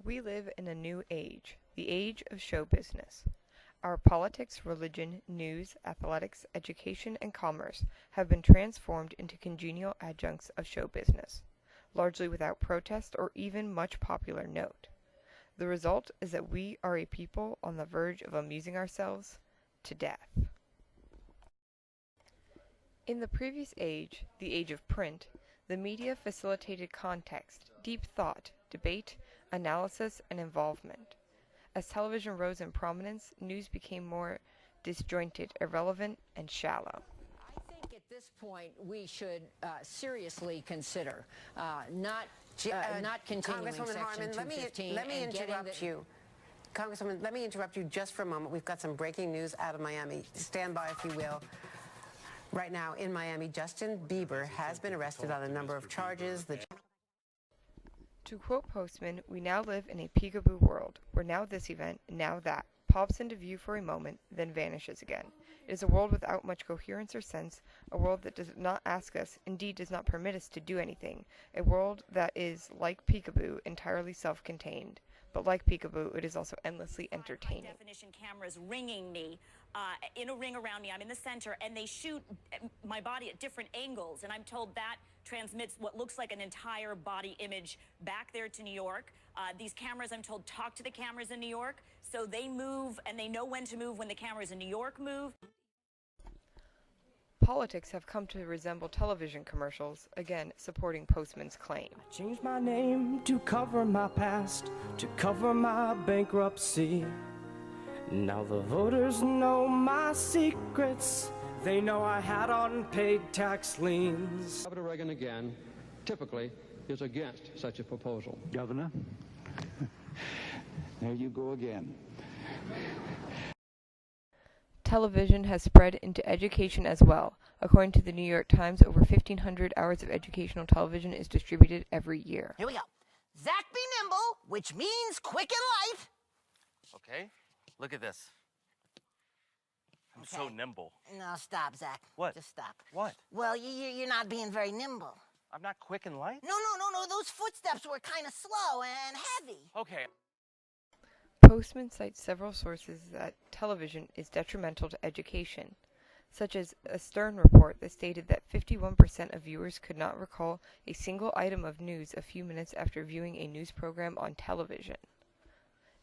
We live in a new age, the age of show business. Our politics, religion, news, athletics, education, and commerce have been transformed into congenial adjuncts of show business, largely without protest or even much popular note. The result is that we are a people on the verge of amusing ourselves to death. In the previous age, the age of print, the media facilitated context, deep thought, debate, analysis, and involvement. As television rose in prominence, news became more disjointed, irrelevant, and shallow. I think at this point we should seriously consider not continuing Congresswoman Section Harman, 215 let me interrupt you. Congresswoman, let me interrupt you just for a moment. We've got some breaking news out of Miami. Stand by, if you will. Right now in Miami, Justin Bieber has been arrested on a number of charges. To quote Postman, we now live in a peekaboo world, where now this event, now that, pops into view for a moment, then vanishes again. It is a world without much coherence or sense, a world that does not ask us, indeed does not permit us to do anything, a world that is, like peekaboo, entirely self-contained. But like peekaboo, it is also endlessly entertaining. High-definition cameras ringing me, in a ring around me. I'm in the center, and they shoot my body at different angles, and I'm told that transmits what looks like an entire body image back there to New York. These cameras, I'm told, talk to the cameras in New York, so they move, and they know when to move when the cameras in New York move. Politics have come to resemble television commercials, again supporting Postman's claim. I changed my name to cover my past, to cover my bankruptcy. Now the voters know my secrets. They know I had unpaid tax liens. Governor Reagan again, typically, is against such a proposal. Governor, there you go again. Television has spread into education as well. According to the New York Times, over 1,500 hours of educational television is distributed every year. Here we go. Zach be nimble, which means quick in life. Okay, look at this. I'm so nimble. No, stop, Zach. What? Just stop. What? Well, you're not being very nimble. I'm not quick and light? No. Those footsteps were kind of slow and heavy. Okay. Postman cites several sources that television is detrimental to education, such as a Stern report that stated that 51% of viewers could not recall a single item of news a few minutes after viewing a news program on television,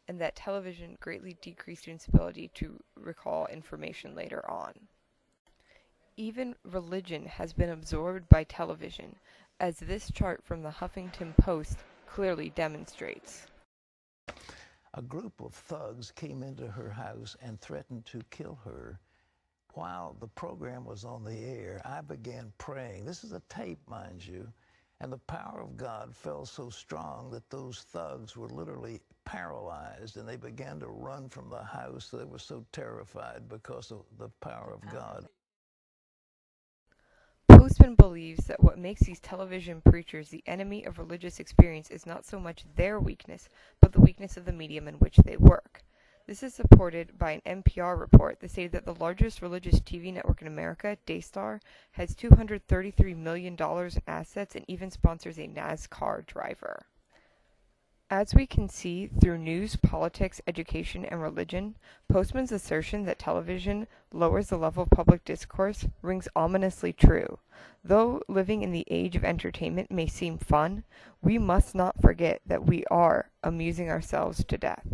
and that television greatly decreased students' ability to recall information later on. Even religion has been absorbed by television, as this chart from the Huffington Post clearly demonstrates. A group of thugs came into her house and threatened to kill her. While the program was on the air, I began praying. This is a tape, mind you. And the power of God fell so strong that those thugs were literally paralyzed, and they began to run from the house. They were so terrified because of the power of God. Postman believes that what makes these television preachers the enemy of religious experience is not so much their weakness, but the weakness of the medium in which they work. This is supported by an NPR report that stated that the largest religious TV network in America, Daystar, has $233 million in assets and even sponsors a NASCAR driver. As we can see through news, politics, education, and religion, Postman's assertion that television lowers the level of public discourse rings ominously true. Though living in the age of entertainment may seem fun, we must not forget that we are amusing ourselves to death.